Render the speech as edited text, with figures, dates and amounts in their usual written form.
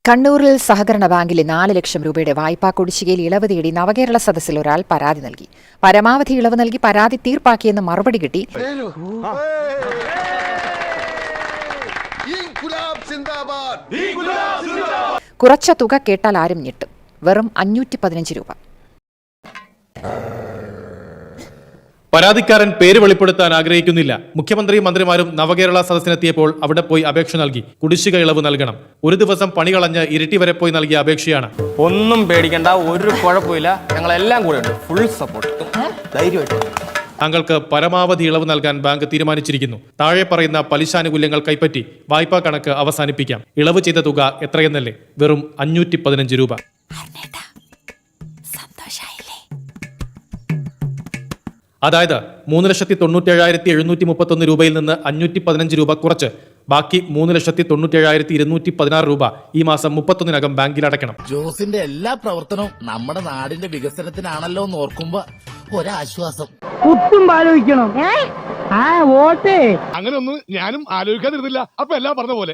കണ്ണൂരിൽ സഹകരണ ബാങ്കിലെ 4 ലക്ഷം രൂപയുടെ വായ്പാ കുടിശ്ശികയിൽ ഇളവ് തേടി നവകേരള സദസ്സിൽ ഒരാൾ പരാതി നൽകി. പരമാവധി ഇളവ് നൽകി പരാതി തീർപ്പാക്കിയെന്ന് മറുപടി കിട്ടി. കുറച്ച തുക കേട്ടാൽ ആരും ഞെട്ടും. വെറും 515 രൂപ. പരാതിക്കാരൻ പേര് വെളിപ്പെടുത്താൻ ആഗ്രഹിക്കുന്നില്ല. മുഖ്യമന്ത്രിയും മന്ത്രിമാരും നവകേരള സദസ്സിനെത്തിയപ്പോൾ അവിടെ പോയി അപേക്ഷ നൽകി കുടിശ്ശിക ഇളവ് നൽകണം. ഒരു ദിവസം പണി കളഞ്ഞ് ഇരിട്ടി വരെ പോയി നൽകിയ അപേക്ഷയാണ്. ഒന്നും പേടിക്കണ്ട, ഒരു കുഴപ്പമില്ല, ഞങ്ങളെല്ലാം കൂടെ ഉണ്ട്, ഫുൾ സപ്പോർട്ട്, ധൈര്യമായിട്ട്. താങ്കൾക്ക് പരമാവധി ഇളവ് നൽകാൻ ബാങ്ക് തീരുമാനിച്ചിരിക്കുന്നു. താഴെ പറയുന്ന പലിശാനുകൂല്യങ്ങൾ കൈപ്പറ്റി വായ്പാ കണക്ക് അവസാനിപ്പിക്കാം. ഇളവ് ചെയ്ത തുക എത്രയെന്നല്ലേ? വെറും 515 രൂപ. അതായത് 3,97,731 രൂപയിൽ നിന്ന് 515 രൂപ കുറച്ച് ബാക്കി 3,97,216 രൂപ ഈ മാസം 31-നകം ബാങ്കിൽ അടയ്ക്കണം. ജോസിന്റെ എല്ലാ പ്രവർത്തനവും നമ്മുടെ നാടിന്റെ വികസനത്തിനാണല്ലോ എന്ന് ഓർക്കുമ്പോ ഒരാശ്വാസം. ആലോചിക്കണം വോട്ടേ അങ്ങനെ ഒന്നും ഞാനും ആലോചിക്കാതിരുന്നില്ല. അപ്പൊ എല്ലാം പറഞ്ഞ പോലെ